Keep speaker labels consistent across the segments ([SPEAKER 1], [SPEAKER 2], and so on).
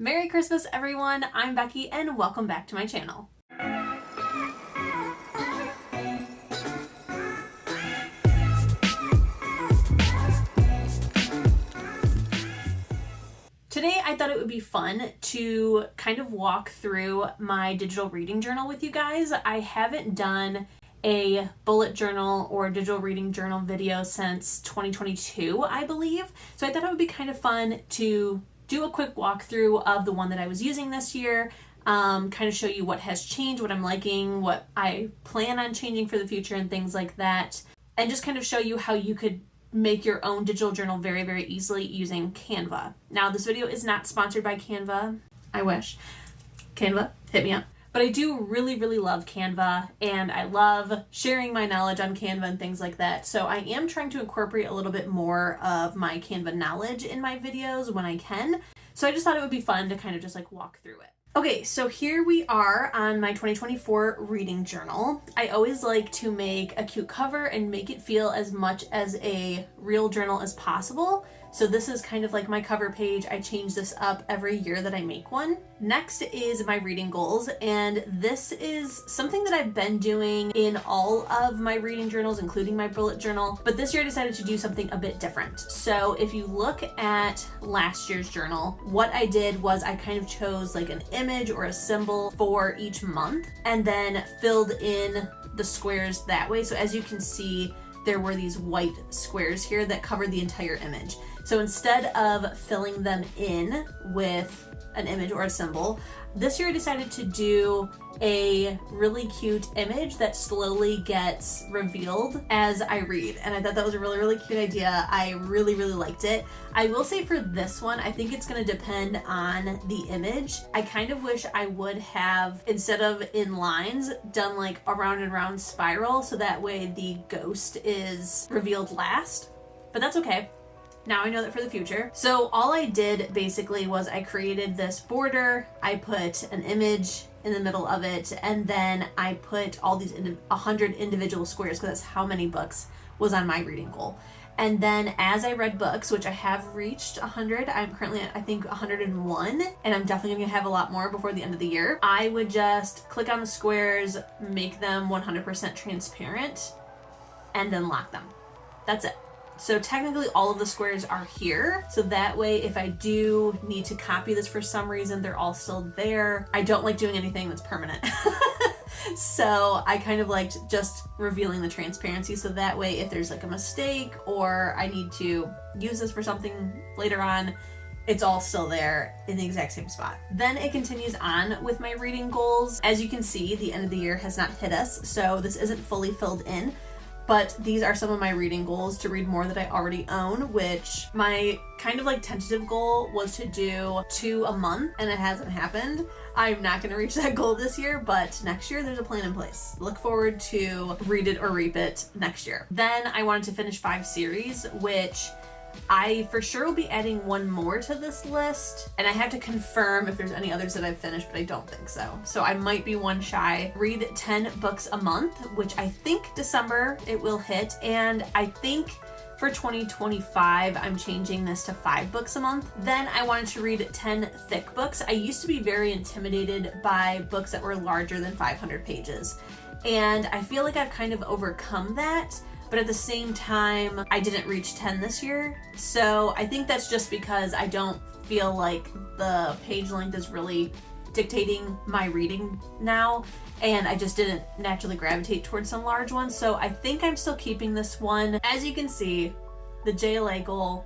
[SPEAKER 1] Merry Christmas, everyone! I'm Becky, and welcome back to my channel. Today, I thought it would be fun to kind of walk through my digital reading journal with you guys. I haven't done a bullet journal or digital reading journal video since 2022, I believe. So I thought it would be kind of fun to do a quick walkthrough of the one that I was using this year, kind of show you what has changed, what I'm liking, what I plan on changing for the future and things like that, and just kind of show you how you could make your own digital journal very, very easily using Canva. Now, this video is not sponsored by Canva. I wish. Canva, hit me up. But I do really, really love Canva, and I love sharing my knowledge on Canva and things like that. So I am trying to incorporate a little bit more of my Canva knowledge in my videos when I can. So I just thought it would be fun to kind of just like walk through it. Okay, so here we are on my 2024 reading journal. I always like to make a cute cover and make it feel as much as a real journal as possible. So this is kind of like my cover page. I change this up every year that I make one. Next is my reading goals, and this is something that I've been doing in all of my reading journals, including my bullet journal, but this year I decided to do something a bit different. So if you look at last year's journal, what I did was I kind of chose like an image or a symbol for each month and then filled in the squares that way. So as you can see, there were these white squares here that covered the entire image. So instead of filling them in with an image or a symbol, this year I decided to do a really cute image that slowly gets revealed as I read. And I thought that was a really, really cute idea. I really, really liked it. I will say for this one, I think it's going to depend on the image. I kind of wish I would have, instead of in lines, done like a round and round spiral, so that way the ghost is revealed last. But that's okay. Now I know that for the future. So all I did basically was I created this border, I put an image in the middle of it, and then I put all these 100 individual squares, because that's how many books was on my reading goal. And then as I read books, which I have reached 100, I'm currently at I think 101, and I'm definitely gonna have a lot more before the end of the year, I would just click on the squares, make them 100% transparent, and then lock them. That's it. So technically all of the squares are here. So that way, if I do need to copy this for some reason, they're all still there. I don't like doing anything that's permanent. So I kind of liked just revealing the transparency. So that way, if there's like a mistake or I need to use this for something later on, it's all still there in the exact same spot. Then it continues on with my reading goals. As you can see, the end of the year has not hit us, so this isn't fully filled in. But these are some of my reading goals: to read more that I already own, which my kind of like tentative goal was to do 2 a month, and it hasn't happened. I'm not gonna reach that goal this year, but next year there's a plan in place. Look forward to read it or reap it next year. Then I wanted to finish 5 series, which I for sure will be adding one more to this list, and I have to confirm if there's any others that I've finished, but I don't think so. So I might be one shy. Read 10 books a month, which I think December it will hit, and I think for 2025, I'm changing this to 5 books a month. Then I wanted to read 10 thick books. I used to be very intimidated by books that were larger than 500 pages, and I feel like I've kind of overcome that. But at the same time, I didn't reach 10 this year. So I think that's just because I don't feel like the page length is really dictating my reading now. And I just didn't naturally gravitate towards some large ones. So I think I'm still keeping this one. As you can see, the JLA goal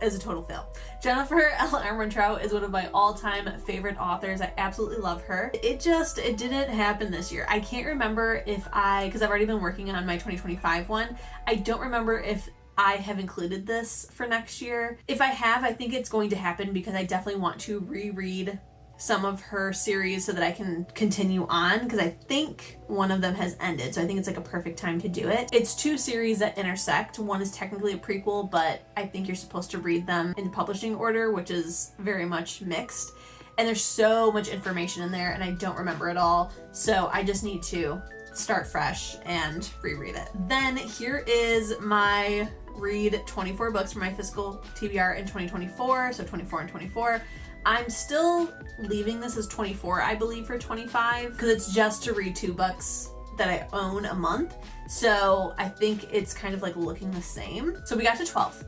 [SPEAKER 1] is a total fail. Jennifer L. Armentrout is one of my all-time favorite authors. I absolutely love her. It didn't happen this year. I can't remember if because I've already been working on my 2025 one. I don't remember if I have included this for next year. If I have, I think it's going to happen because I definitely want to reread some of her series so that I can continue on, because I think one of them has ended, so I think it's like a perfect time to do it. It's 2 series that intersect. One is technically a prequel, but I think you're supposed to read them in publishing order, which is very much mixed. And there's so much information in there and I don't remember it all, so I just need to start fresh and reread it. Then here is my read 24 books for my fiscal TBR in 2024, so 24 and 24. I'm still leaving this as 24, I believe, for 25, because it's just to read 2 books that I own a month. So I think it's kind of like looking the same. So we got to 12.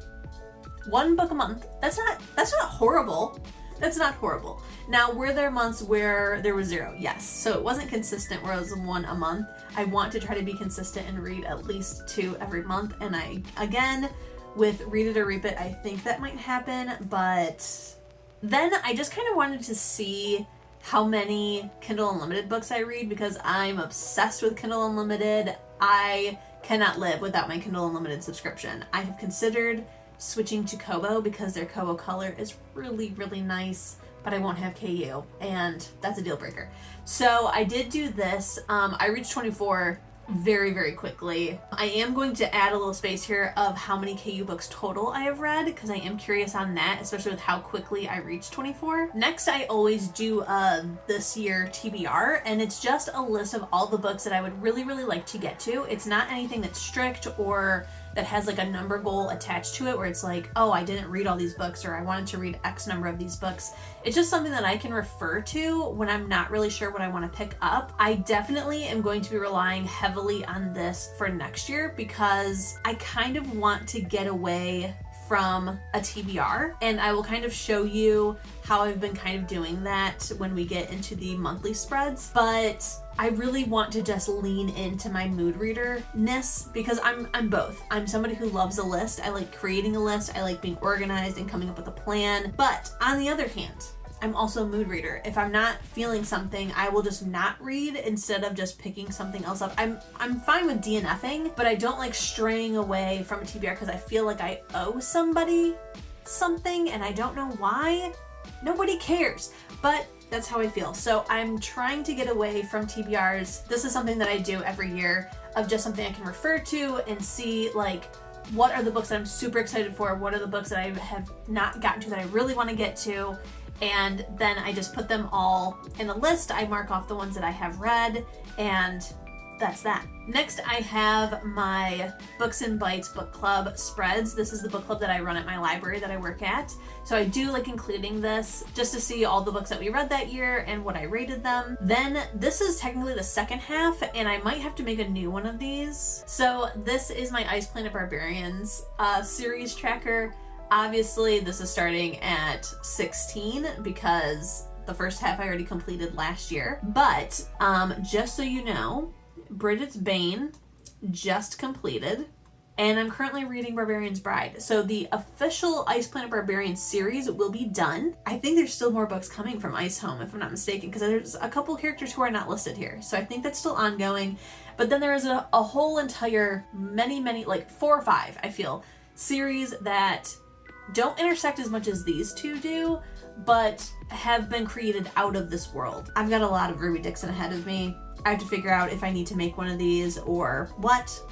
[SPEAKER 1] 1 book a month. That's not horrible. That's not horrible. Now, were there months where there was 0? Yes. So it wasn't consistent where it was 1 a month. I want to try to be consistent and read at least 2 every month. And again, with Read It or Reap It, I think that might happen. But then I just kind of wanted to see how many Kindle Unlimited books I read, because I'm obsessed with Kindle Unlimited. I cannot live without my Kindle Unlimited subscription. I have considered switching to Kobo because their Kobo color is really, really nice, but I won't have KU, and that's a deal breaker. So I did do this. I reached 24 very, very quickly. I am going to add a little space here of how many KU books total I have read, because I am curious on that, especially with how quickly I reached 24. Next, I always do this year TBR, and it's just a list of all the books that I would really, really like to get to. It's not anything that's strict or that has like a number goal attached to it where it's like, oh, I didn't read all these books, or I wanted to read X number of these books. It's just something that I can refer to when I'm not really sure what I want to pick up. I definitely am going to be relying heavily on this for next year, because I kind of want to get away from a TBR, and I will kind of show you how I've been kind of doing that when we get into the monthly spreads. But I really want to just lean into my mood reader-ness, because I'm both. I'm somebody who loves a list. I like creating a list. I like being organized and coming up with a plan. But on the other hand, I'm also a mood reader. If I'm not feeling something, I will just not read instead of just picking something else up. I'm fine with DNFing, but I don't like straying away from a TBR because I feel like I owe somebody something, and I don't know why. Nobody cares, but that's how I feel. So I'm trying to get away from TBRs. This is something that I do every year, of just something I can refer to and see, like, what are the books that I'm super excited for? What are the books that I have not gotten to that I really want to get to? And then I just put them all in a list. I mark off the ones that I have read, and that's that. Next, I have my Books and Bites book club spreads. This is the book club that I run at my library that I work at. So I do like including this just to see all the books that we read that year and what I rated them. Then this is technically the second half, and I might have to make a new one of these. So this is my Ice Planet Barbarians series tracker. Obviously, this is starting at 16 because the first half I already completed last year. But just so you know, Bridget's Bane just completed, and I'm currently reading Barbarian's Bride. So the official Ice Planet Barbarian series will be done. I think there's still more books coming from Ice Home, if I'm not mistaken, because there's a couple characters who are not listed here. So I think that's still ongoing. But then there is a whole entire many, like 4 or 5, I feel, series that don't intersect as much as these two do, but have been created out of this world. I've got a lot of Ruby Dixon ahead of me. I have to figure out if I need to make one of these or what,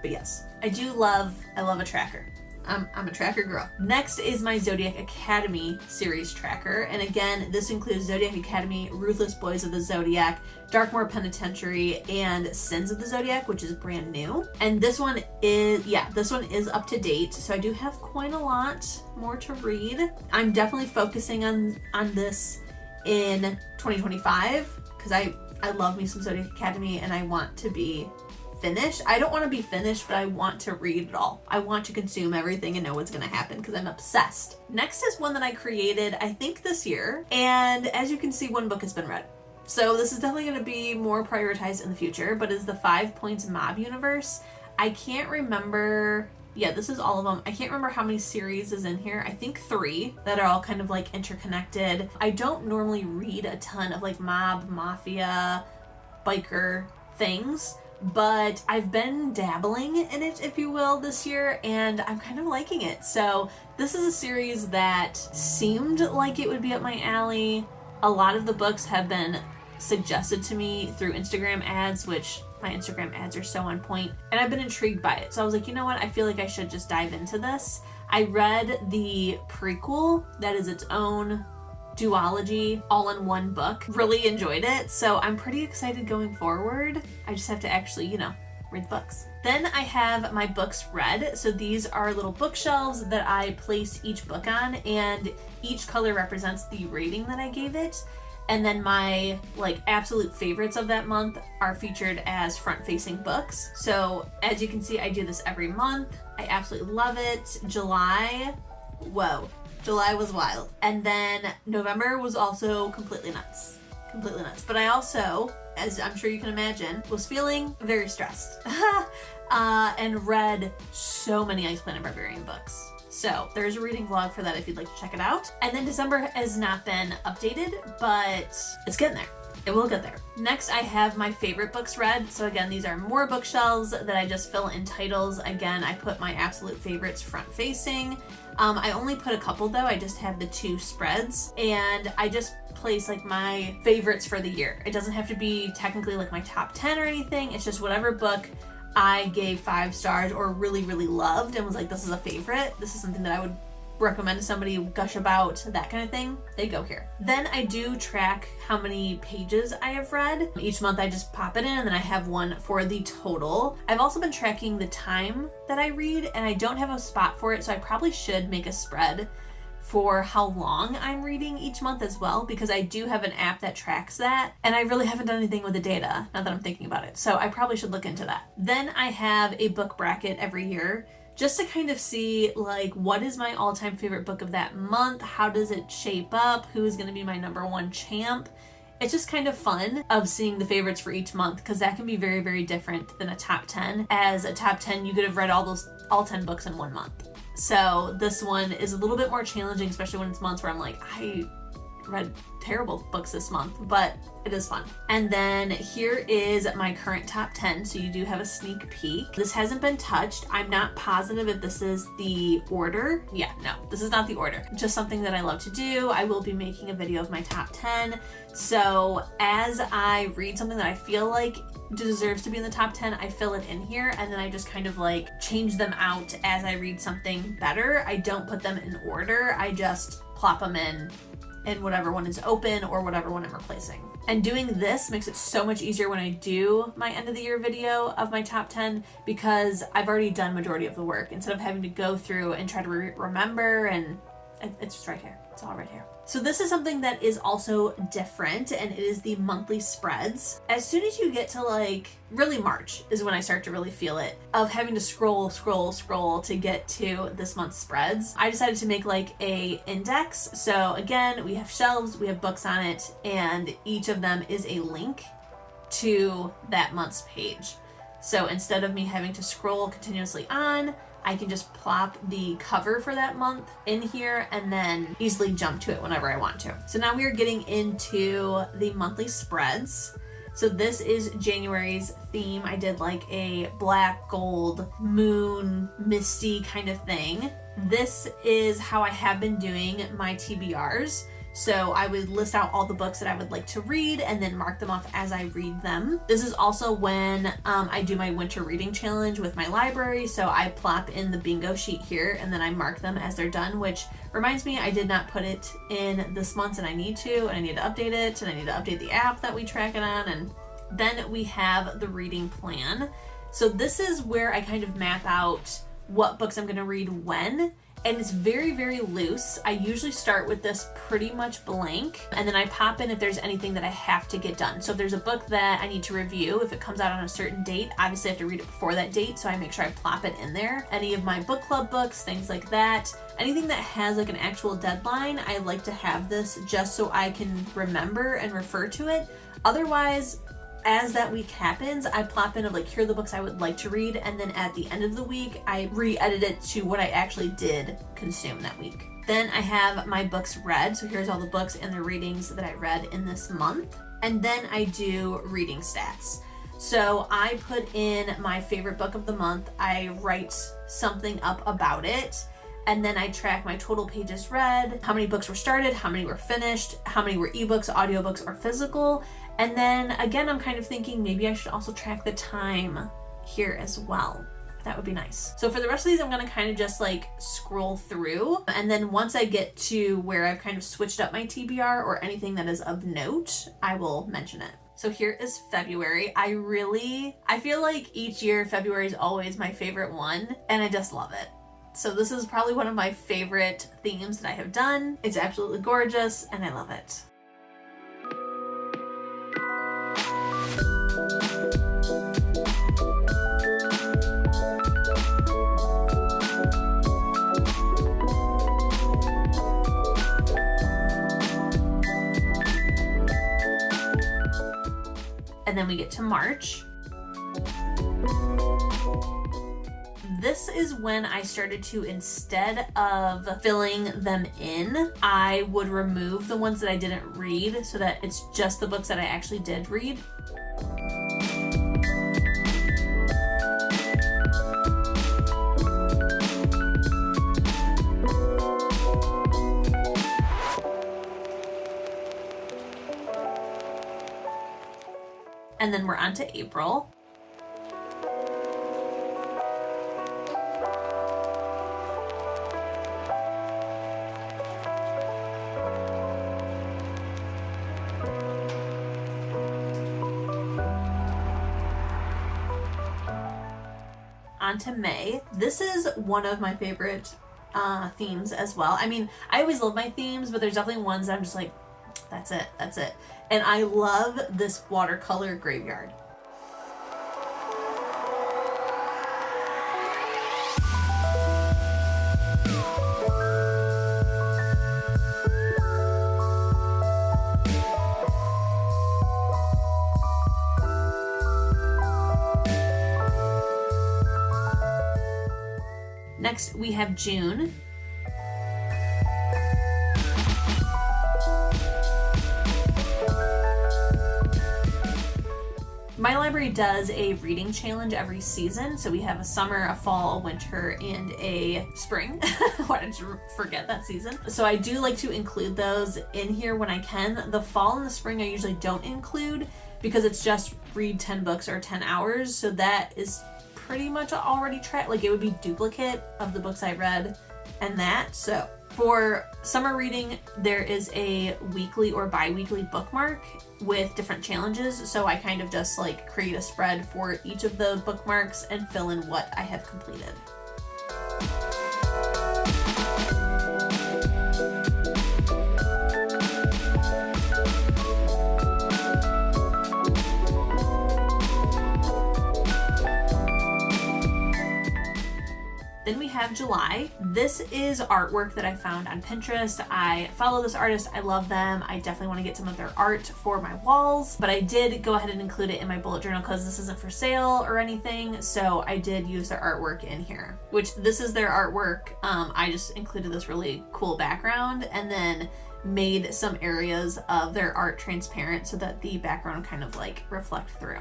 [SPEAKER 1] but yes, I love a tracker. I'm a tracker girl. Next is my Zodiac Academy series tracker. And again, this includes Zodiac Academy, Ruthless Boys of the Zodiac, Darkmoor Penitentiary, and Sins of the Zodiac, which is brand new. And this one is up to date. So I do have quite a lot more to read. I'm definitely focusing on this in 2025 because I love me some Zodiac Academy and I want to be finished. I don't want to be finished, but I want to read it all. I want to consume everything and know what's going to happen because I'm obsessed. Next is one that I created, I think this year. And as you can see, one book has been read. So this is definitely going to be more prioritized in the future, but it's the 5 Points Mob Universe. I can't remember. Yeah, this is all of them. I can't remember how many series is in here. I think 3 that are all kind of like interconnected. I don't normally read a ton of like mob, mafia, biker things, but I've been dabbling in it, if you will, this year, and I'm kind of liking it. So this is a series that seemed like it would be up my alley. A lot of the books have been suggested to me through Instagram ads, which my Instagram ads are so on point, and I've been intrigued by it. So I was like, you know what? I feel like I should just dive into this. I read the prequel that is its own duology all in one book. Really enjoyed it. So I'm pretty excited going forward. I just have to actually, read the books. Then I have my books read. So these are little bookshelves that I place each book on, and each color represents the rating that I gave it. And then my absolute favorites of that month are featured as front-facing books. So as you can see, I do this every month. I absolutely love it. July was wild. And then November was also completely nuts. But I also, as I'm sure you can imagine, was feeling very stressed and read so many Ice Planet Barbarian books. So there's a reading vlog for that if you'd like to check it out. And then December has not been updated, but it's getting there. It will get there. Next, I have my favorite books read. So again, these are more bookshelves that I just fill in titles. Again, I put my absolute favorites front facing. I only put a couple though. I just have the 2 spreads, and I just place my favorites for the year. It doesn't have to be technically my top 10 or anything. It's just whatever book I gave 5 stars or really, really loved and was this is a favorite. This is something that I would recommend to somebody, gush about, that kind of thing. They go here. Then I do track how many pages I have read. Each month I just pop it in, and then I have one for the total. I've also been tracking the time that I read, and I don't have a spot for it, so I probably should make a spread for how long I'm reading each month as well, because I do have an app that tracks that, and I really haven't done anything with the data now that I'm thinking about it. So I probably should look into that. Then I have a book bracket every year, just to kind of see what is my all-time favorite book of that month, how does it shape up, who is going to be my number 1 champ. It's just kind of fun of seeing the favorites for each month, because that can be very, very different than a top 10. As a top 10, you could have read all 10 books in 1 month. So this one is a little bit more challenging, especially when it's months where I'm I read terrible books this month, but it is fun. And then here is my current top 10, so you do have a sneak peek. This hasn't been touched. I'm not positive if this is the order. Yeah, no, this is not the order. Just something that I love to do. I will be making a video of my top 10. So as I read something that I feel deserves to be in the top 10, I fill it in here, and then I just kind of change them out as I read something better. I don't put them in order. I just plop them in whatever one is open or whatever one I'm replacing. And doing this makes it so much easier when I do my end of the year video of my top 10, because I've already done majority of the work instead of having to go through and try to remember, and it's just right here. It's all right here. So this is something that is also different, and it is the monthly spreads. As soon as you get to really March is when I start to really feel it, of having to scroll to get to this month's spreads. I decided to make a index. So again, we have shelves, we have books on it, and each of them is a link to that month's page. So instead of me having to scroll continuously on, I can just plop the cover for that month in here and then easily jump to it whenever I want to. So now we are getting into the monthly spreads. So this is January's theme. I did a black, gold, moon, misty kind of thing. This is how I have been doing my TBRs. So I would list out all the books that I would like to read and then mark them off as I read them. This is also when I do my winter reading challenge with my library. So I plop in the bingo sheet here and then I mark them as they're done, which reminds me I did not put it in this month, and I need to update it, and I need to update the app that we track it on. And then we have the reading plan. So this is where I kind of map out what books I'm going to read when. And it's very, very loose. I usually start with this pretty much blank, and then I pop in if there's anything that I have to get done. So if there's a book that I need to review, if it comes out on a certain date, obviously I have to read it before that date, so I make sure I plop it in there. Any of my book club books, things like that. Anything that has an actual deadline, I like to have this just so I can remember and refer to it. Otherwise, as that week happens, I plop in here are the books I would like to read, and then at the end of the week, I re-edit it to what I actually did consume that week. Then I have my books read, so here's all the books and the readings that I read in this month. And then I do reading stats. So I put in my favorite book of the month, I write something up about it, and then I track my total pages read, how many books were started, how many were finished, how many were ebooks, audiobooks, or physical. And then again, I'm kind of thinking maybe I should also track the time here as well. That would be nice. So for the rest of these, I'm gonna kind of just like scroll through, and then once I get to where I've kind of switched up my TBR or anything that is of note, I will mention it. So here is February. I feel like each year February is always my favorite one, and I just love it. So this is probably one of my favorite themes that I have done. It's absolutely gorgeous, and I love it. And then we get to March. This is when I started to, instead of filling them in, I would remove the ones that I didn't read so that it's just the books that I actually did read. And then we're on to April. On to May. This is one of my favorite themes as well. I mean, I always love my themes, but there's definitely ones that I'm just like, that's it. And I love this watercolor graveyard. Next, we have June. My library does a reading challenge every season. So we have a summer, a fall, a winter, and a spring. Why did you forget that season? So I do like to include those in here when I can. The fall and the spring I usually don't include because it's just read 10 books or 10 hours. So that is pretty much already tracked. Like it would be duplicate of the books I read and that. So for summer reading, there is a weekly or bi-weekly bookmark with different challenges. So I kind of just like create a spread for each of the bookmarks and fill in what I have completed. Then we have July. This is artwork that I found on Pinterest. I follow this artist. I love them. I definitely want to get some of their art for my walls, but I did go ahead and include it in my bullet journal because this isn't for sale or anything. So I did use their artwork in here, which this is their artwork. I just included this really cool background and then made some areas of their art transparent so that the background kind of like reflect through.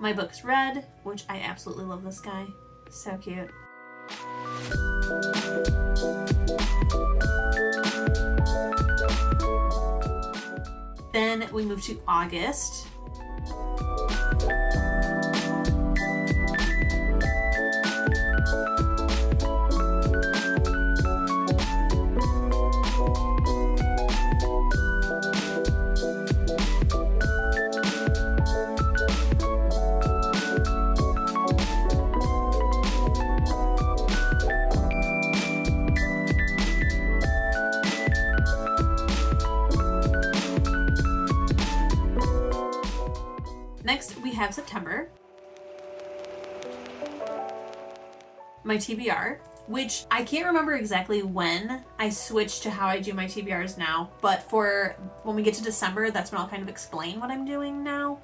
[SPEAKER 1] My book's Red, which I absolutely love this guy. So cute. Then we move to August. Next, we have September. My TBR, which I can't remember exactly when I switched to how I do my TBRs now, but for when we get to December, that's when I'll kind of explain what I'm doing now.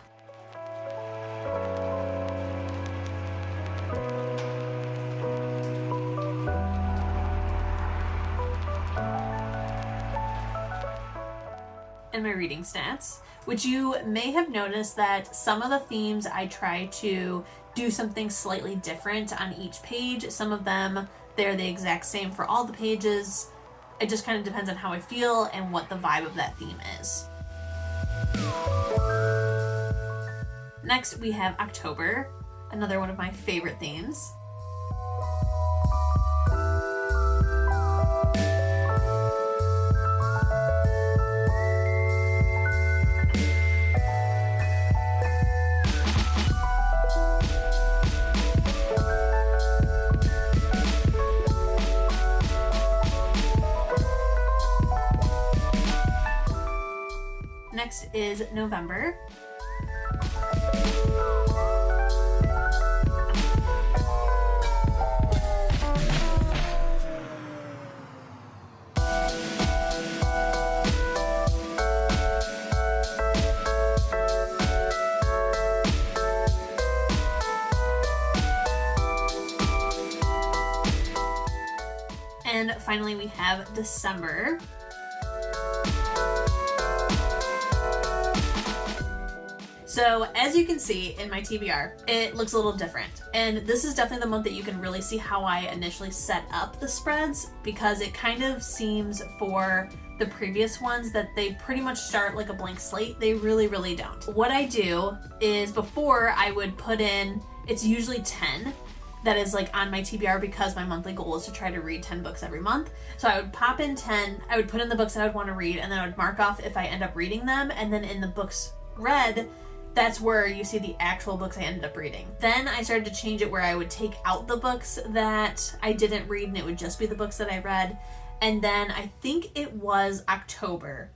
[SPEAKER 1] and my reading stats, which you may have noticed that some of the themes I try to do something slightly different on each page. Some of them, they're the exact same for all the pages. It just kind of depends on how I feel and what the vibe of that theme is. Next, we have October, another one of my favorite themes. Next is November. And finally, we have December. So as you can see in my TBR, it looks a little different. And this is definitely the month that you can really see how I initially set up the spreads, because it kind of seems for the previous ones that they pretty much start like a blank slate. They really, really don't. What I do is, before I would put in, it's usually 10 that is like on my TBR, because my monthly goal is to try to read 10 books every month. So I would pop in 10, I would put in the books that I would want to read, and then I would mark off if I end up reading them. And then in the books read, that's where you see the actual books I ended up reading. Then I started to change it where I would take out the books that I didn't read and it would just be the books that I read. And then I think it was October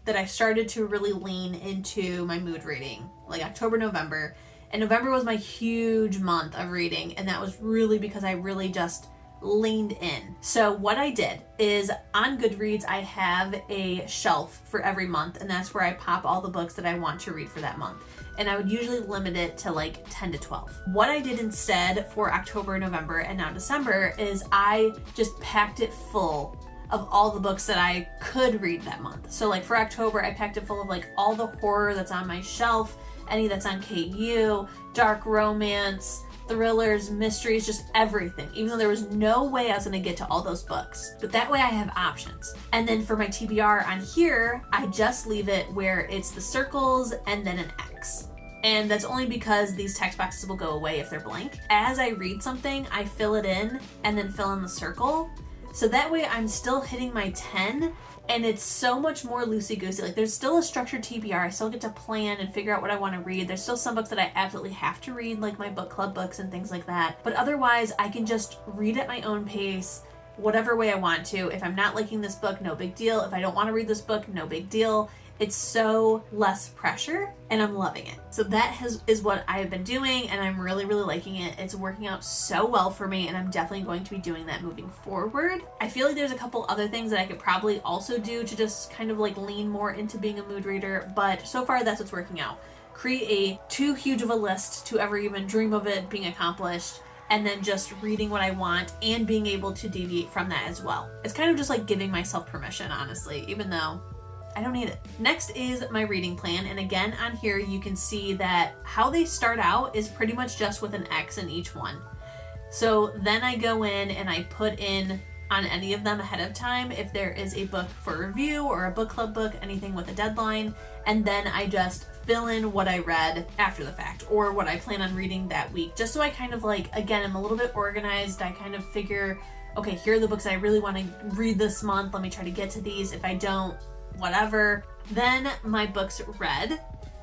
[SPEAKER 1] that I started to really lean into my mood reading, like October, November. And November was my huge month of reading, and that was really because I really just leaned in. So what I did is, on Goodreads, I have a shelf for every month, and that's where I pop all the books that I want to read for that month. And I would usually limit it to like 10 to 12. What I did instead for October, November, and now December is I just packed it full of all the books that I could read that month. So like for October, I packed it full of like all the horror that's on my shelf, any that's on KU, dark romance, thrillers, mysteries, just everything, even though there was no way I was going to get to all those books. But that way I have options. And then for my TBR on here, I just leave it where it's the circles and then an X. And that's only because these text boxes will go away if they're blank. As I read something, I fill it in and then fill in the circle. So that way I'm still hitting my 10, and it's so much more loosey-goosey. Like, there's still a structured TBR. I still get to plan and figure out what I want to read. There's still some books that I absolutely have to read, like my book club books and things like that. But otherwise, I can just read at my own pace, whatever way I want to. If I'm not liking this book, no big deal. If I don't want to read this book, no big deal. It's so less pressure, and I'm loving it. So that is what I've been doing, and I'm really, really liking it. It's working out so well for me, and I'm definitely going to be doing that moving forward. I feel like there's a couple other things that I could probably also do to just kind of like lean more into being a mood reader, but so far that's what's working out. Create too huge of a list to ever even dream of it being accomplished, and then just reading what I want and being able to deviate from that as well. It's kind of just like giving myself permission, honestly, even though I don't need it. Next is my reading plan, and again on here you can see that how they start out is pretty much just with an X in each one. So then I go in and I put in on any of them ahead of time if there is a book for review or a book club book, anything with a deadline, and then I just fill in what I read after the fact or what I plan on reading that week, just so I kind of like, again, I'm a little bit organized. I kind of figure, okay, here are the books I really want to read this month. Let me try to get to these. If I don't, whatever. Then my books read.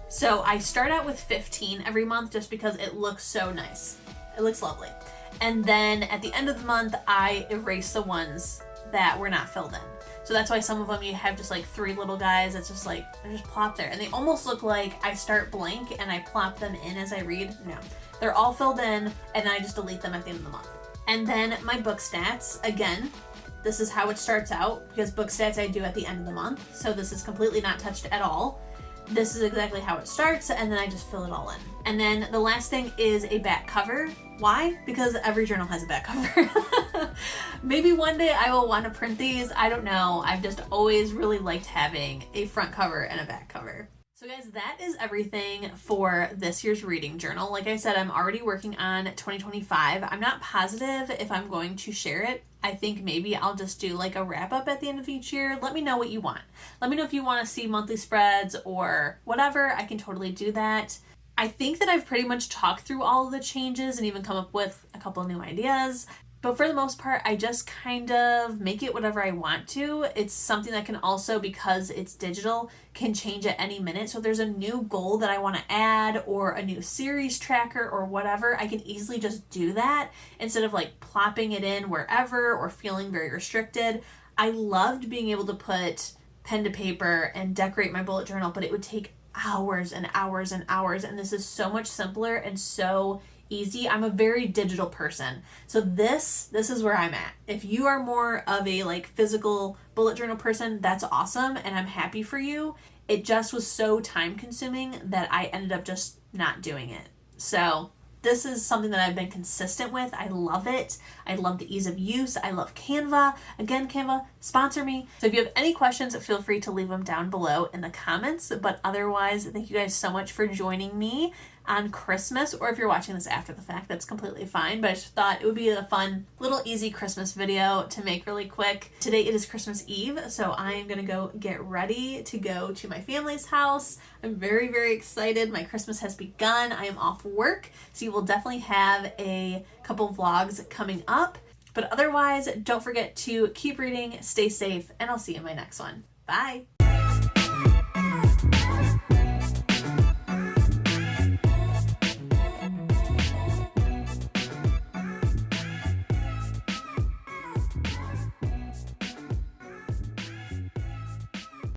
[SPEAKER 1] So I start out with 15 every month just because it looks so nice. It looks lovely. And then at the end of the month, I erase the ones that were not filled in. So that's why some of them you have just like 3 little guys. It's just like, they're just plopped there. And they almost look like I start blank and I plop them in as I read. No, they're all filled in, and then I just delete them at the end of the month. And then my book stats, again, this is how it starts out, because book stats I do at the end of the month. So this is completely not touched at all. this is exactly how it starts, and then I just fill it all in. And then the last thing is a back cover. Why? Because every journal has a back cover. Maybe one day I will want to print these. I don't know. I've just always really liked having a front cover and a back cover. So guys, that is everything for this year's reading journal. Like I said, I'm already working on 2025. I'm not positive if I'm going to share it. I think maybe I'll just do like a wrap up at the end of each year. Let me know what you want. Let me know if you want to see monthly spreads or whatever. I can totally do that. I think that I've pretty much talked through all of the changes and even come up with a couple of new ideas. But for the most part, I just kind of make it whatever I want to. It's something that can also, because it's digital, can change at any minute. So if there's a new goal that I want to add or a new series tracker or whatever, I can easily just do that instead of like plopping it in wherever or feeling very restricted. I loved being able to put pen to paper and decorate my bullet journal, but it would take hours and hours and hours. And this is so much simpler and so easy. I'm a very digital person. So this is where I'm at. If you are more of a like physical bullet journal person, that's awesome and I'm happy for you. It just was so time consuming that I ended up just not doing it. So this is something that I've been consistent with. I love it. I love the ease of use. I love Canva. Again, Canva, sponsor me. So if you have any questions, feel free to leave them down below in the comments. But otherwise, thank you guys so much for joining me on Christmas, or if you're watching this after the fact, that's completely fine. But I just thought it would be a fun little easy Christmas video to make really quick. Today it is Christmas Eve, so I am gonna go get ready to go to my family's house. I'm very, very excited. My Christmas has begun. I am off work, so you will definitely have a couple vlogs coming up. But otherwise, don't forget to keep reading, stay safe, and I'll see you in my next one. Bye!